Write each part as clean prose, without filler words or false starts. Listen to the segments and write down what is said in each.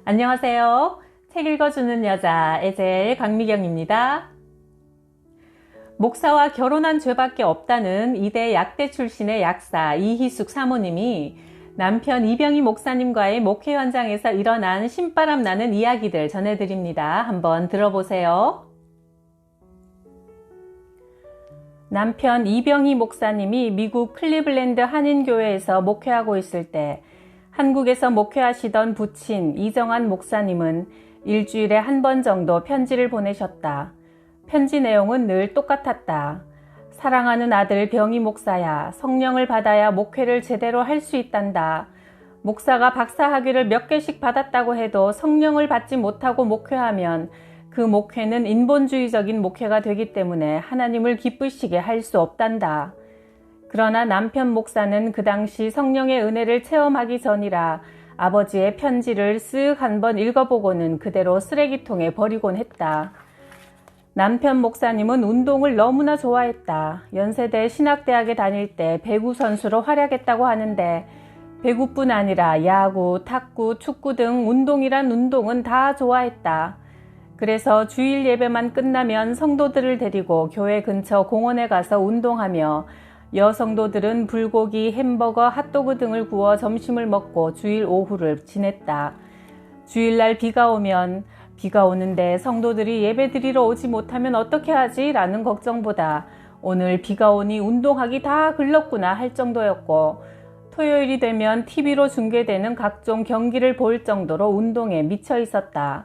안녕하세요. 책 읽어주는 여자 에젤 강미경입니다. 목사와 결혼한 죄밖에 없다는 이대 약대 출신의 약사 이희숙 사모님이 남편 이병희 목사님과의 목회 현장에서 일어난 신바람 나는 이야기들 전해드립니다. 한번 들어보세요. 남편 이병희 목사님이 미국 클리블랜드 한인교회에서 목회하고 있을 때 한국에서 목회하시던 부친 이정환 목사님은 일주일에 한 번 정도 편지를 보내셨다. 편지 내용은 늘 똑같았다. 사랑하는 아들 병희 목사야, 성령을 받아야 목회를 제대로 할 수 있단다. 목사가 박사 학위를 몇 개씩 받았다고 해도 성령을 받지 못하고 목회하면 그 목회는 인본주의적인 목회가 되기 때문에 하나님을 기쁘시게 할 수 없단다. 그러나 남편 목사는 그 당시 성령의 은혜를 체험하기 전이라 아버지의 편지를 쓱 한번 읽어보고는 그대로 쓰레기통에 버리곤 했다. 남편 목사님은 운동을 너무나 좋아했다. 연세대 신학대학에 다닐 때 배구 선수로 활약했다고 하는데 배구뿐 아니라 야구, 탁구, 축구 등 운동이란 운동은 다 좋아했다. 그래서 주일 예배만 끝나면 성도들을 데리고 교회 근처 공원에 가서 운동하며 여성도들은 불고기, 햄버거, 핫도그 등을 구워 점심을 먹고 주일 오후를 지냈다. 주일날 비가 오면 비가 오는데 성도들이 예배 드리러 오지 못하면 어떻게 하지? 라는 걱정보다 오늘 비가 오니 운동하기 다 글렀구나 할 정도였고 토요일이 되면 TV로 중계되는 각종 경기를 볼 정도로 운동에 미쳐 있었다.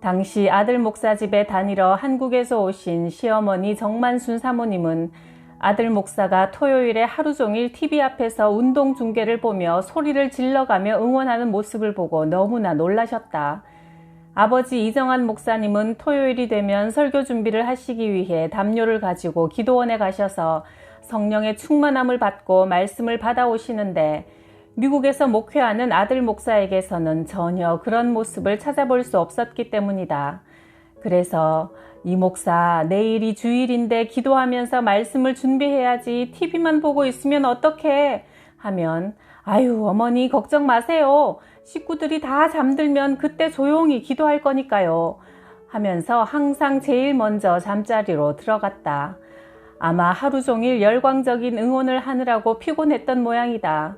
당시 아들 목사 집에 다니러 한국에서 오신 시어머니 정만순 사모님은 아들 목사가 토요일에 하루 종일 TV 앞에서 운동 중계를 보며 소리를 질러가며 응원하는 모습을 보고 너무나 놀라셨다. 아버지 이정환 목사님은 토요일이 되면 설교 준비를 하시기 위해 담요를 가지고 기도원에 가셔서 성령의 충만함을 받고 말씀을 받아오시는데 미국에서 목회하는 아들 목사에게서는 전혀 그런 모습을 찾아볼 수 없었기 때문이다. 그래서 이 목사 내일이 주일인데 기도하면서 말씀을 준비해야지 TV만 보고 있으면 어떡해 하면 아유 어머니 걱정 마세요. 식구들이 다 잠들면 그때 조용히 기도할 거니까요 하면서 항상 제일 먼저 잠자리로 들어갔다. 아마 하루 종일 열광적인 응원을 하느라고 피곤했던 모양이다.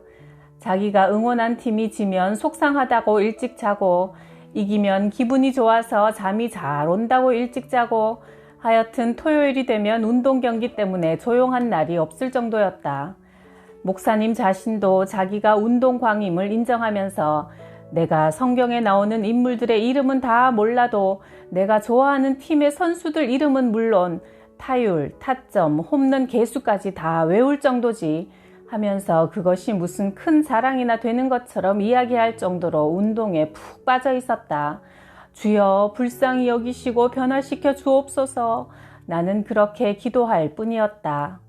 자기가 응원한 팀이 지면 속상하다고 일찍 자고 이기면 기분이 좋아서 잠이 잘 온다고 일찍 자고 하여튼 토요일이 되면 운동 경기 때문에 조용한 날이 없을 정도였다. 목사님 자신도 자기가 운동광임을 인정하면서 내가 성경에 나오는 인물들의 이름은 다 몰라도 내가 좋아하는 팀의 선수들 이름은 물론 타율, 타점, 홈런 개수까지 다 외울 정도지 하면서 그것이 무슨 큰 자랑이나 되는 것처럼 이야기할 정도로 운동에 푹 빠져 있었다. 주여 불쌍히 여기시고 변화시켜 주옵소서. 나는 그렇게 기도할 뿐이었다.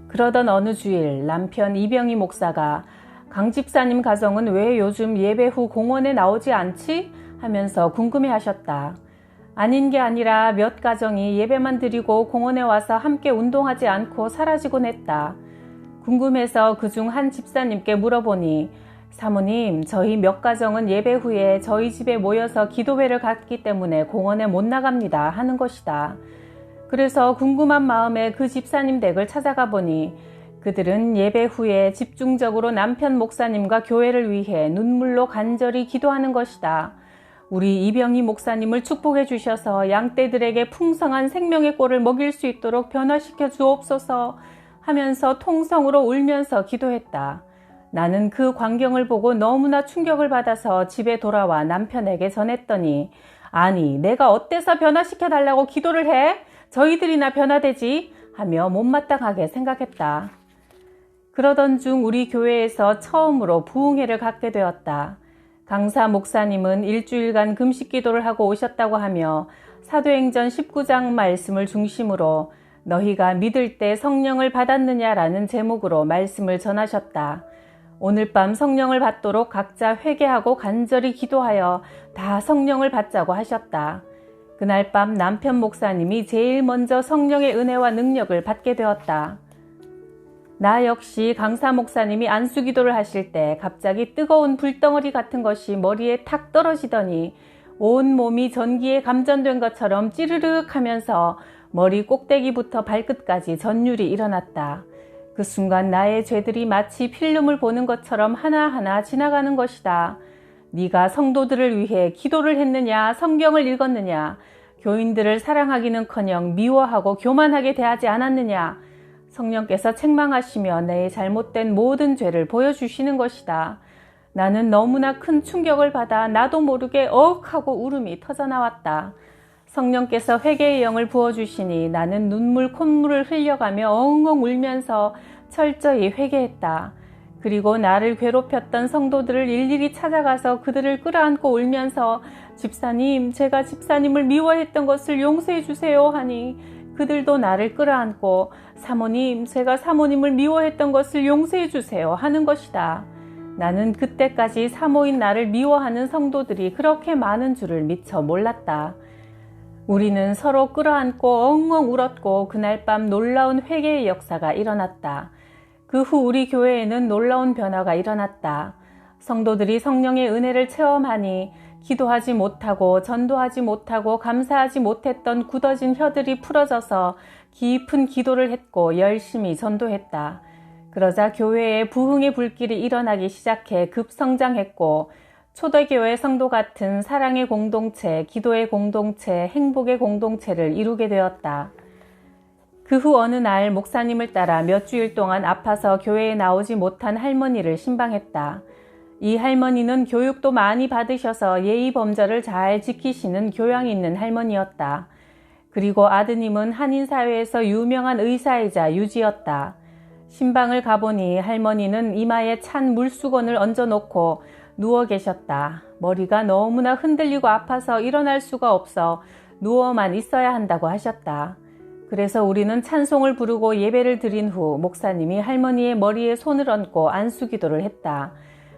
그러던 어느 주일 남편 이병희 목사가 강 집사님 가정은 왜 요즘 예배 후 공원에 나오지 않지? 하면서 궁금해하셨다. 아닌 게 아니라 몇 가정이 예배만 드리고 공원에 와서 함께 운동하지 않고 사라지곤 했다. 궁금해서 그중 한 집사님께 물어보니 사모님 저희 몇 가정은 예배 후에 저희 집에 모여서 기도회를 갖기 때문에 공원에 못 나갑니다 하는 것이다. 그래서 궁금한 마음에 그 집사님 댁을 찾아가 보니 그들은 예배 후에 집중적으로 남편 목사님과 교회를 위해 눈물로 간절히 기도하는 것이다. 우리 이병희 목사님을 축복해 주셔서 양떼들에게 풍성한 생명의 꼴을 먹일 수 있도록 변화시켜 주옵소서 하면서 통성으로 울면서 기도했다. 나는 그 광경을 보고 너무나 충격을 받아서 집에 돌아와 남편에게 전했더니 아니 내가 어때서 변화시켜 달라고 기도를 해? 저희들이나 변화되지? 하며 못마땅하게 생각했다. 그러던 중 우리 교회에서 처음으로 부흥회를 갖게 되었다. 강사 목사님은 일주일간 금식 기도를 하고 오셨다고 하며 사도행전 19장 말씀을 중심으로 너희가 믿을 때 성령을 받았느냐라는 제목으로 말씀을 전하셨다. 오늘 밤 성령을 받도록 각자 회개하고 간절히 기도하여 다 성령을 받자고 하셨다. 그날 밤 남편 목사님이 제일 먼저 성령의 은혜와 능력을 받게 되었다. 나 역시 강사 목사님이 안수기도를 하실 때 갑자기 뜨거운 불덩어리 같은 것이 머리에 탁 떨어지더니 온 몸이 전기에 감전된 것처럼 찌르륵 하면서 머리 꼭대기부터 발끝까지 전율이 일어났다. 그 순간 나의 죄들이 마치 필름을 보는 것처럼 하나하나 지나가는 것이다. 네가 성도들을 위해 기도를 했느냐, 성경을 읽었느냐, 교인들을 사랑하기는커녕 미워하고 교만하게 대하지 않았느냐. 성령께서 책망하시며 내 잘못된 모든 죄를 보여주시는 것이다. 나는 너무나 큰 충격을 받아 나도 모르게 어욱하고 울음이 터져나왔다. 성령께서 회개의 영을 부어주시니 나는 눈물 콧물을 흘려가며 엉엉 울면서 철저히 회개했다. 그리고 나를 괴롭혔던 성도들을 일일이 찾아가서 그들을 끌어안고 울면서 집사님, 제가 집사님을 미워했던 것을 용서해 주세요 하니 그들도 나를 끌어안고 사모님, 제가 사모님을 미워했던 것을 용서해 주세요 하는 것이다. 나는 그때까지 사모인 나를 미워하는 성도들이 그렇게 많은 줄을 미처 몰랐다. 우리는 서로 끌어안고 엉엉 울었고 그날 밤 놀라운 회개의 역사가 일어났다. 그 후 우리 교회에는 놀라운 변화가 일어났다. 성도들이 성령의 은혜를 체험하니 기도하지 못하고 전도하지 못하고 감사하지 못했던 굳어진 혀들이 풀어져서 깊은 기도를 했고 열심히 전도했다. 그러자 교회에 부흥의 불길이 일어나기 시작해 급성장했고 초대교회 성도 같은 사랑의 공동체, 기도의 공동체, 행복의 공동체를 이루게 되었다. 그 후 어느 날 목사님을 따라 몇 주일 동안 아파서 교회에 나오지 못한 할머니를 신방했다. 이 할머니는 교육도 많이 받으셔서 예의 범절을 잘 지키시는 교양 있는 할머니였다. 그리고 아드님은 한인사회에서 유명한 의사이자 유지였다. 신방을 가보니 할머니는 이마에 찬 물수건을 얹어놓고 누워 계셨다. 머리가 너무나 흔들리고 아파서 일어날 수가 없어 누워만 있어야 한다고 하셨다. 그래서 우리는 찬송을 부르고 예배를 드린 후 목사님이 할머니의 머리에 손을 얹고 안수기도를 했다.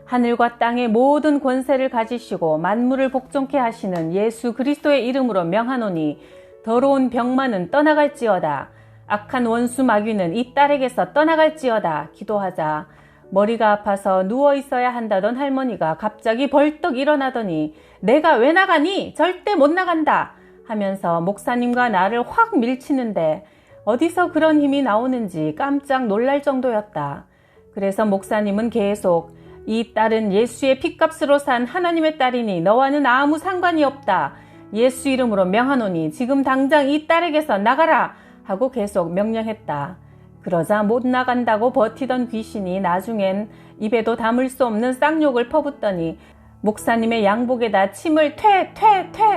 하늘과 땅의 모든 권세를 가지시고 만물을 복종케 하시는 예수 그리스도의 이름으로 명하노니 더러운 병만은 떠나갈지어다. 악한 원수 마귀는 이 딸에게서 떠나갈지어다. 기도하자. 머리가 아파서 누워있어야 한다던 할머니가 갑자기 벌떡 일어나더니 내가 왜 나가니? 절대 못 나간다! 하면서 목사님과 나를 확 밀치는데 어디서 그런 힘이 나오는지 깜짝 놀랄 정도였다. 그래서 목사님은 계속 이 딸은 예수의 핏값으로 산 하나님의 딸이니 너와는 아무 상관이 없다. 예수 이름으로 명하노니 지금 당장 이 딸에게서 나가라! 하고 계속 명령했다. 그러자 못 나간다고 버티던 귀신이 나중엔 입에도 담을 수 없는 쌍욕을 퍼붓더니 목사님의 양복에다 침을 퇴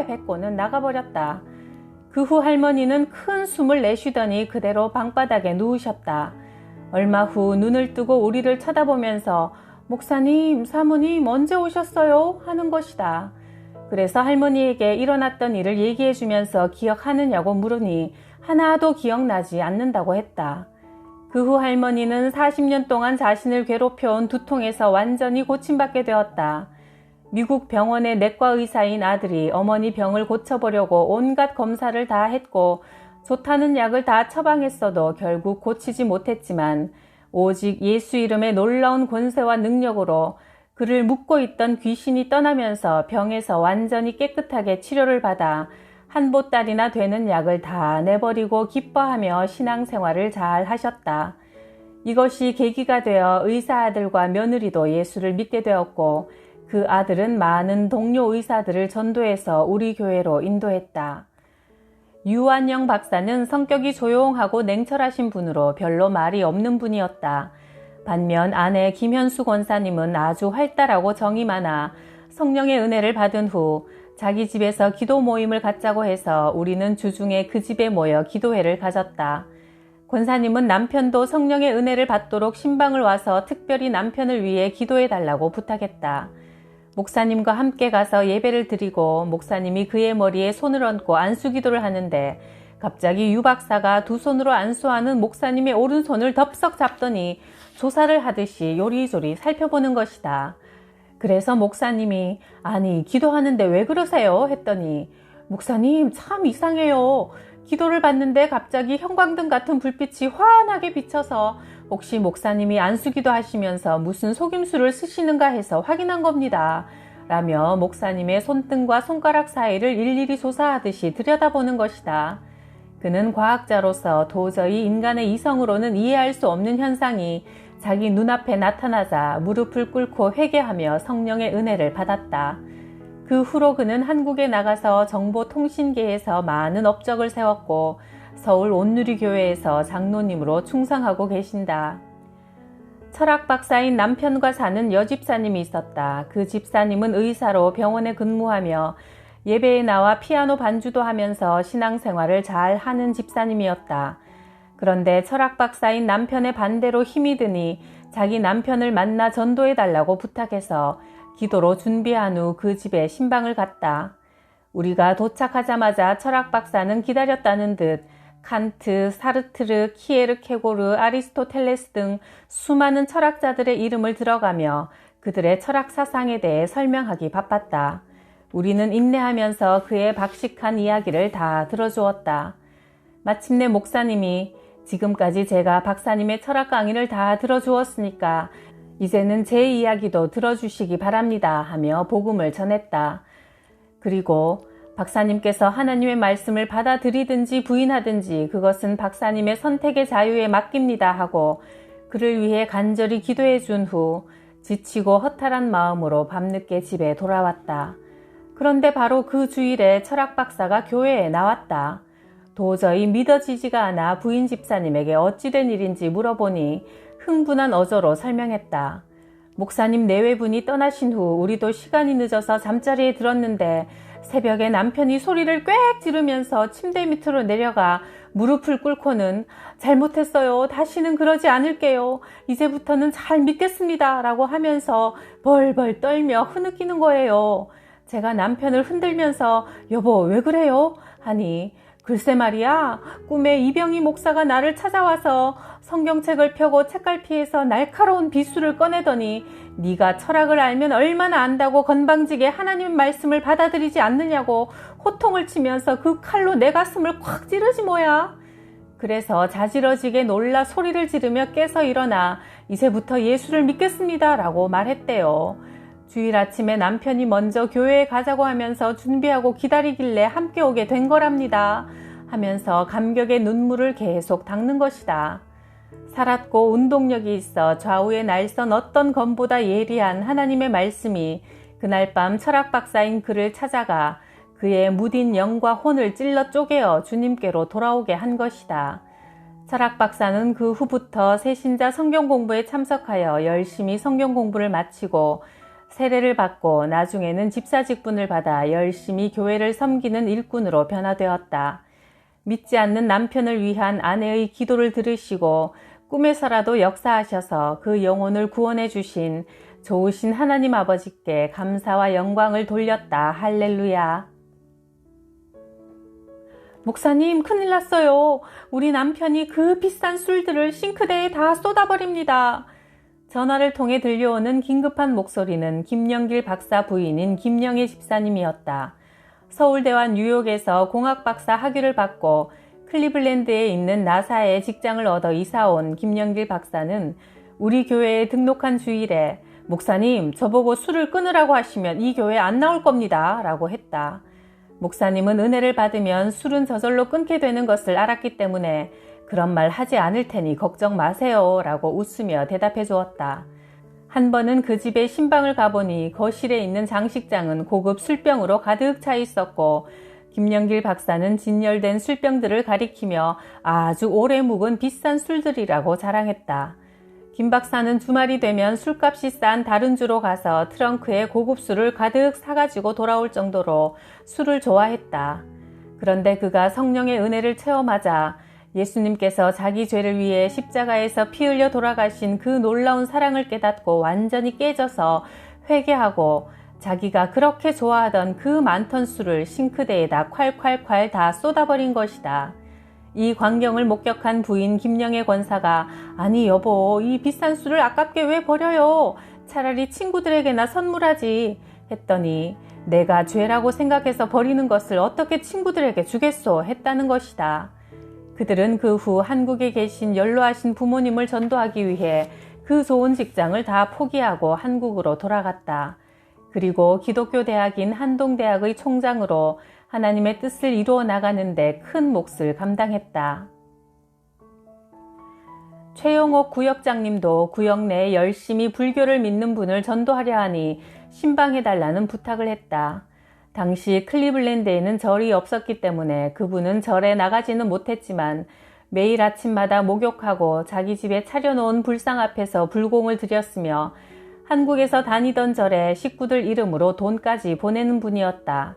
뱉고는 나가버렸다. 그 후 할머니는 큰 숨을 내쉬더니 그대로 방바닥에 누우셨다. 얼마 후 눈을 뜨고 우리를 쳐다보면서 목사님, 사모님 언제 오셨어요? 하는 것이다. 그래서 할머니에게 일어났던 일을 얘기해주면서 기억하느냐고 물으니 하나도 기억나지 않는다고 했다. 그 후 할머니는 40년 동안 자신을 괴롭혀온 두통에서 완전히 고침받게 되었다. 미국 병원의 내과 의사인 아들이 어머니 병을 고쳐보려고 온갖 검사를 다 했고 좋다는 약을 다 처방했어도 결국 고치지 못했지만 오직 예수 이름의 놀라운 권세와 능력으로 그를 묶고 있던 귀신이 떠나면서 병에서 완전히 깨끗하게 치료를 받아 한 보따리나 되는 약을 다 내버리고 기뻐하며 신앙생활을 잘 하셨다. 이것이 계기가 되어 의사 아들과 며느리도 예수를 믿게 되었고 그 아들은 많은 동료 의사들을 전도해서 우리 교회로 인도했다. 유한영 박사는 성격이 조용하고 냉철하신 분으로 별로 말이 없는 분이었다. 반면 아내 김현수 권사님은 아주 활달하고 정이 많아 성령의 은혜를 받은 후 자기 집에서 기도 모임을 갖자고 해서 우리는 주중에 그 집에 모여 기도회를 가졌다. 권사님은 남편도 성령의 은혜를 받도록 신방을 와서 특별히 남편을 위해 기도해 달라고 부탁했다. 목사님과 함께 가서 예배를 드리고 목사님이 그의 머리에 손을 얹고 안수기도를 하는데 갑자기 유 박사가 두 손으로 안수하는 목사님의 오른손을 덥석 잡더니 조사를 하듯이 요리조리 살펴보는 것이다. 그래서 목사님이 아니 기도하는데 왜 그러세요? 했더니 목사님 참 이상해요. 기도를 받는데 갑자기 형광등 같은 불빛이 환하게 비쳐서 혹시 목사님이 안수기도 하시면서 무슨 속임수를 쓰시는가 해서 확인한 겁니다. 라며 목사님의 손등과 손가락 사이를 일일이 조사하듯이 들여다보는 것이다. 그는 과학자로서 도저히 인간의 이성으로는 이해할 수 없는 현상이 자기 눈앞에 나타나자 무릎을 꿇고 회개하며 성령의 은혜를 받았다. 그 후로 그는 한국에 나가서 정보통신계에서 많은 업적을 세웠고 서울 온누리교회에서 장로님으로 충성하고 계신다. 철학 박사인 남편과 사는 여집사님이 있었다. 그 집사님은 의사로 병원에 근무하며 예배에 나와 피아노 반주도 하면서 신앙생활을 잘 하는 집사님이었다. 그런데 철학 박사인 남편의 반대로 힘이 드니 자기 남편을 만나 전도해달라고 부탁해서 기도로 준비한 후 그 집에 신방을 갔다. 우리가 도착하자마자 철학 박사는 기다렸다는 듯 칸트, 사르트르, 키에르케고르, 아리스토텔레스 등 수많은 철학자들의 이름을 들어가며 그들의 철학 사상에 대해 설명하기 바빴다. 우리는 인내하면서 그의 박식한 이야기를 다 들어주었다. 마침내 목사님이 지금까지 제가 박사님의 철학 강의를 다 들어주었으니까 이제는 제 이야기도 들어주시기 바랍니다 하며 복음을 전했다. 그리고 박사님께서 하나님의 말씀을 받아들이든지 부인하든지 그것은 박사님의 선택의 자유에 맡깁니다 하고 그를 위해 간절히 기도해 준 후 지치고 허탈한 마음으로 밤늦게 집에 돌아왔다. 그런데 바로 그 주일에 철학 박사가 교회에 나왔다. 도저히 믿어지지가 않아 부인 집사님에게 어찌된 일인지 물어보니 흥분한 어조로 설명했다. 목사님 내외분이 떠나신 후 우리도 시간이 늦어서 잠자리에 들었는데 새벽에 남편이 소리를 꽥 지르면서 침대 밑으로 내려가 무릎을 꿇고는 잘못했어요. 다시는 그러지 않을게요. 이제부터는 잘 믿겠습니다. 라고 하면서 벌벌 떨며 흐느끼는 거예요. 제가 남편을 흔들면서 여보 왜 그래요? 하니 글쎄 말이야 꿈에 이병희 목사가 나를 찾아와서 성경책을 펴고 책갈피에서 날카로운 비수를 꺼내더니 네가 철학을 알면 얼마나 안다고 건방지게 하나님 말씀을 받아들이지 않느냐고 호통을 치면서 그 칼로 내 가슴을 콱 찌르지 뭐야. 그래서 자지러지게 놀라 소리를 지르며 깨서 일어나 이제부터 예수를 믿겠습니다 라고 말했대요. 주일 아침에 남편이 먼저 교회에 가자고 하면서 준비하고 기다리길래 함께 오게 된 거랍니다. 하면서 감격의 눈물을 계속 닦는 것이다. 살았고 운동력이 있어 좌우에 날선 어떤 검보다 예리한 하나님의 말씀이 그날 밤 철학 박사인 그를 찾아가 그의 무딘 영과 혼을 찔러 쪼개어 주님께로 돌아오게 한 것이다. 철학 박사는 그 후부터 새신자 성경 공부에 참석하여 열심히 성경 공부를 마치고 세례를 받고 나중에는 집사 직분을 받아 열심히 교회를 섬기는 일꾼으로 변화되었다. 믿지 않는 남편을 위한 아내의 기도를 들으시고 꿈에서라도 역사하셔서 그 영혼을 구원해 주신 좋으신 하나님 아버지께 감사와 영광을 돌렸다. 할렐루야. 목사님 큰일 났어요. 우리 남편이 그 비싼 술들을 싱크대에 다 쏟아버립니다. 전화를 통해 들려오는 긴급한 목소리는 김영길 박사 부인인 김영애 집사님이었다. 서울대와 뉴욕에서 공학 박사 학위를 받고 클리블랜드에 있는 나사에 직장을 얻어 이사온 김영길 박사는 우리 교회에 등록한 주일에 목사님 저보고 술을 끊으라고 하시면 이 교회 안 나올 겁니다 라고 했다. 목사님은 은혜를 받으면 술은 저절로 끊게 되는 것을 알았기 때문에 그런 말 하지 않을 테니 걱정 마세요 라고 웃으며 대답해 주었다. 한 번은 그 집에 신방을 가보니 거실에 있는 장식장은 고급 술병으로 가득 차 있었고 김영길 박사는 진열된 술병들을 가리키며 아주 오래 묵은 비싼 술들이라고 자랑했다. 김 박사는 주말이 되면 술값이 싼 다른 주로 가서 트렁크에 고급 술을 가득 사가지고 돌아올 정도로 술을 좋아했다. 그런데 그가 성령의 은혜를 체험하자 예수님께서 자기 죄를 위해 십자가에서 피 흘려 돌아가신 그 놀라운 사랑을 깨닫고 완전히 깨져서 회개하고 자기가 그렇게 좋아하던 그 많던 술을 싱크대에다 콸콸콸 다 쏟아버린 것이다. 이 광경을 목격한 부인 김영애 권사가 아니 여보 이 비싼 술을 아깝게 왜 버려요? 차라리 친구들에게나 선물하지 했더니 내가 죄라고 생각해서 버리는 것을 어떻게 친구들에게 주겠소 했다는 것이다. 그들은 그 후 한국에 계신 연로하신 부모님을 전도하기 위해 그 좋은 직장을 다 포기하고 한국으로 돌아갔다. 그리고 기독교 대학인 한동대학의 총장으로 하나님의 뜻을 이루어 나가는데 큰 몫을 감당했다. 최영옥 구역장님도 구역 내에 열심히 불교를 믿는 분을 전도하려 하니 신방해달라는 부탁을 했다. 당시 클리블랜드에는 절이 없었기 때문에 그분은 절에 나가지는 못했지만 매일 아침마다 목욕하고 자기 집에 차려놓은 불상 앞에서 불공을 드렸으며 한국에서 다니던 절에 식구들 이름으로 돈까지 보내는 분이었다.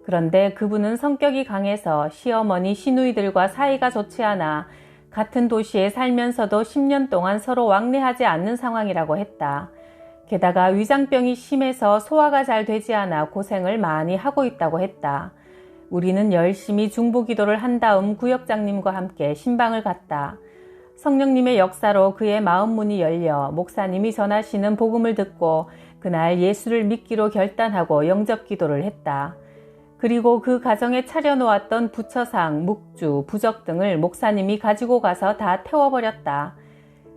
그런데 그분은 성격이 강해서 시어머니, 시누이들과 사이가 좋지 않아 같은 도시에 살면서도 10년 동안 서로 왕래하지 않는 상황이라고 했다. 게다가 위장병이 심해서 소화가 잘 되지 않아 고생을 많이 하고 있다고 했다. 우리는 열심히 중보기도를 한 다음 구역장님과 함께 신방을 갔다. 성령님의 역사로 그의 마음 문이 열려 목사님이 전하시는 복음을 듣고 그날 예수를 믿기로 결단하고 영접기도를 했다. 그리고 그 가정에 차려놓았던 부처상, 묵주, 부적 등을 목사님이 가지고 가서 다 태워버렸다.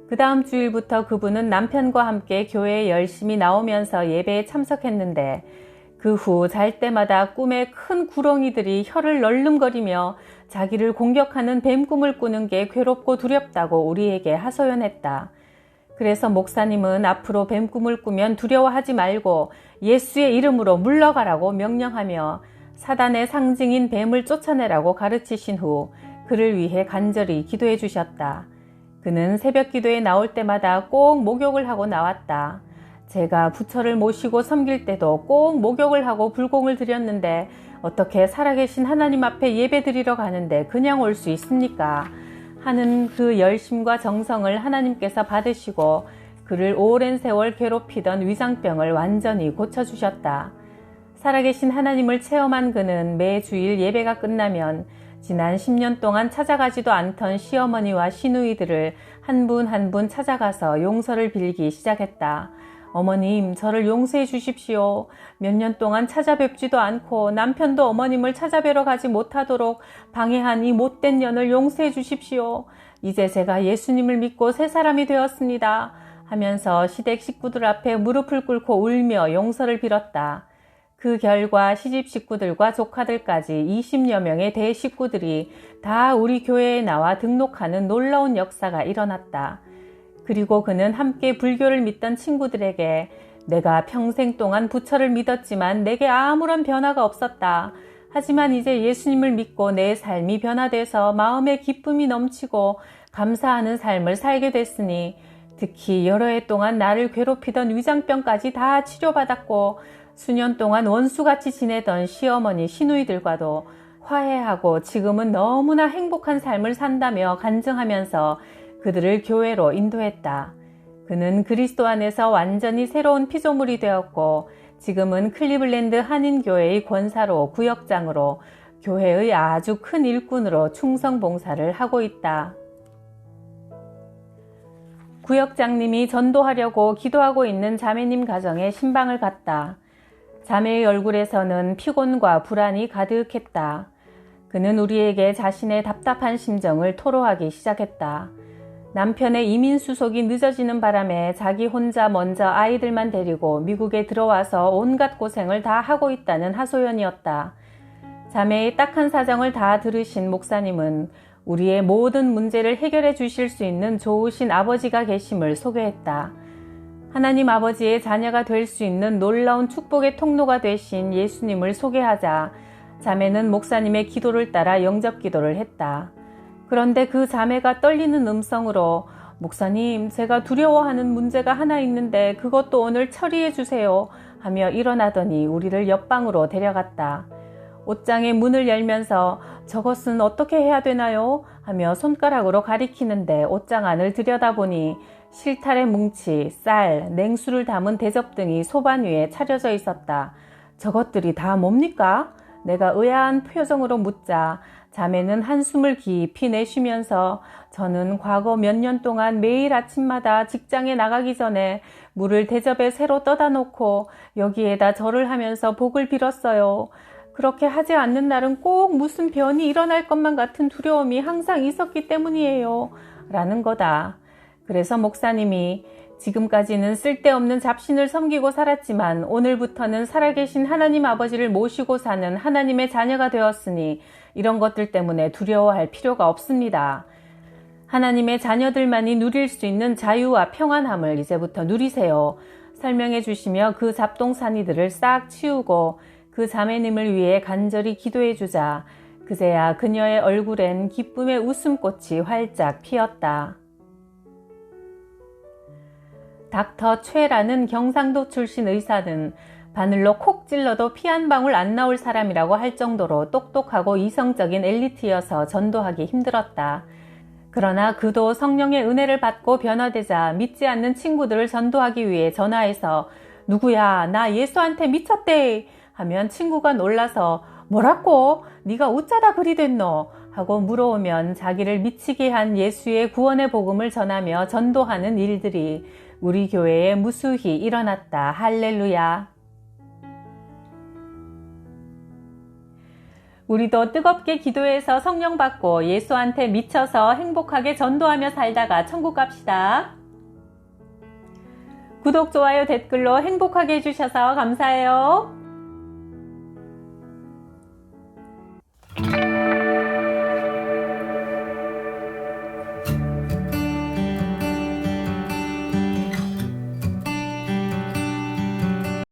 그 다음 주일부터 그분은 남편과 함께 교회에 열심히 나오면서 예배에 참석했는데 그 후 잘 때마다 꿈에 큰 구렁이들이 혀를 널름거리며 자기를 공격하는 뱀꿈을 꾸는 게 괴롭고 두렵다고 우리에게 하소연했다. 그래서 목사님은 앞으로 뱀꿈을 꾸면 두려워하지 말고 예수의 이름으로 물러가라고 명령하며 사단의 상징인 뱀을 쫓아내라고 가르치신 후 그를 위해 간절히 기도해 주셨다. 그는 새벽 기도에 나올 때마다 꼭 목욕을 하고 나왔다. 제가 부처를 모시고 섬길 때도 꼭 목욕을 하고 불공을 드렸는데 어떻게 살아계신 하나님 앞에 예배 드리러 가는데 그냥 올 수 있습니까? 하는 그 열심과 정성을 하나님께서 받으시고 그를 오랜 세월 괴롭히던 위장병을 완전히 고쳐주셨다. 살아계신 하나님을 체험한 그는 매 주일 예배가 끝나면 지난 10년 동안 찾아가지도 않던 시어머니와 시누이들을 한 분 한 분 찾아가서 용서를 빌기 시작했다. 어머님, 저를 용서해 주십시오. 몇 년 동안 찾아뵙지도 않고 남편도 어머님을 찾아뵈러 가지 못하도록 방해한 이 못된 년을 용서해 주십시오. 이제 제가 예수님을 믿고 새 사람이 되었습니다. 하면서 시댁 식구들 앞에 무릎을 꿇고 울며 용서를 빌었다. 그 결과 시집 식구들과 조카들까지 20여 명의 대식구들이 다 우리 교회에 나와 등록하는 놀라운 역사가 일어났다. 그리고 그는 함께 불교를 믿던 친구들에게 내가 평생 동안 부처를 믿었지만 내게 아무런 변화가 없었다. 하지만 이제 예수님을 믿고 내 삶이 변화돼서 마음에 기쁨이 넘치고 감사하는 삶을 살게 됐으니 특히 여러 해 동안 나를 괴롭히던 위장병까지 다 치료받았고 수년 동안 원수같이 지내던 시어머니, 시누이들과도 화해하고 지금은 너무나 행복한 삶을 산다며 간증하면서 그들을 교회로 인도했다. 그는 그리스도 안에서 완전히 새로운 피조물이 되었고 지금은 클리블랜드 한인교회의 권사로 구역장으로 교회의 아주 큰 일꾼으로 충성봉사를 하고 있다. 구역장님이 전도하려고 기도하고 있는 자매님 가정에 신방을 갔다. 자매의 얼굴에서는 피곤과 불안이 가득했다. 그는 우리에게 자신의 답답한 심정을 토로하기 시작했다. 남편의 이민 수속이 늦어지는 바람에 자기 혼자 먼저 아이들만 데리고 미국에 들어와서 온갖 고생을 다 하고 있다는 하소연이었다. 자매의 딱한 사정을 다 들으신 목사님은 우리의 모든 문제를 해결해 주실 수 있는 좋으신 아버지가 계심을 소개했다. 하나님 아버지의 자녀가 될 수 있는 놀라운 축복의 통로가 되신 예수님을 소개하자 자매는 목사님의 기도를 따라 영접기도를 했다. 그런데 그 자매가 떨리는 음성으로 목사님, 제가 두려워하는 문제가 하나 있는데 그것도 오늘 처리해 주세요 하며 일어나더니 우리를 옆방으로 데려갔다. 옷장의 문을 열면서 저것은 어떻게 해야 되나요? 하며 손가락으로 가리키는데 옷장 안을 들여다보니 실타래 뭉치, 쌀, 냉수를 담은 대접 등이 소반 위에 차려져 있었다. 저것들이 다 뭡니까? 내가 의아한 표정으로 묻자 자매는 한숨을 깊이 내쉬면서 저는 과거 몇 년 동안 매일 아침마다 직장에 나가기 전에 물을 대접에 새로 떠다 놓고 여기에다 절을 하면서 복을 빌었어요. 그렇게 하지 않는 날은 꼭 무슨 변이 일어날 것만 같은 두려움이 항상 있었기 때문이에요. 라는 거다. 그래서 목사님이 지금까지는 쓸데없는 잡신을 섬기고 살았지만 오늘부터는 살아계신 하나님 아버지를 모시고 사는 하나님의 자녀가 되었으니 이런 것들 때문에 두려워할 필요가 없습니다. 하나님의 자녀들만이 누릴 수 있는 자유와 평안함을 이제부터 누리세요. 설명해 주시며 그 잡동사니들을 싹 치우고 그 자매님을 위해 간절히 기도해 주자. 그제야 그녀의 얼굴엔 기쁨의 웃음꽃이 활짝 피었다. 닥터 최라는 경상도 출신 의사는 바늘로 콕 찔러도 피 한 방울 안 나올 사람이라고 할 정도로 똑똑하고 이성적인 엘리트여서 전도하기 힘들었다. 그러나 그도 성령의 은혜를 받고 변화되자 믿지 않는 친구들을 전도하기 위해 전화해서 누구야 나 예수한테 미쳤대 하면 친구가 놀라서 뭐라고? 네가 어쩌다 그리 됐노? 하고 물어오면 자기를 미치게 한 예수의 구원의 복음을 전하며 전도하는 일들이 우리 교회에 무수히 일어났다. 할렐루야. 우리도 뜨겁게 기도해서 성령 받고 예수한테 미쳐서 행복하게 전도하며 살다가 천국 갑시다. 구독, 좋아요, 댓글로 행복하게 해주셔서 감사해요.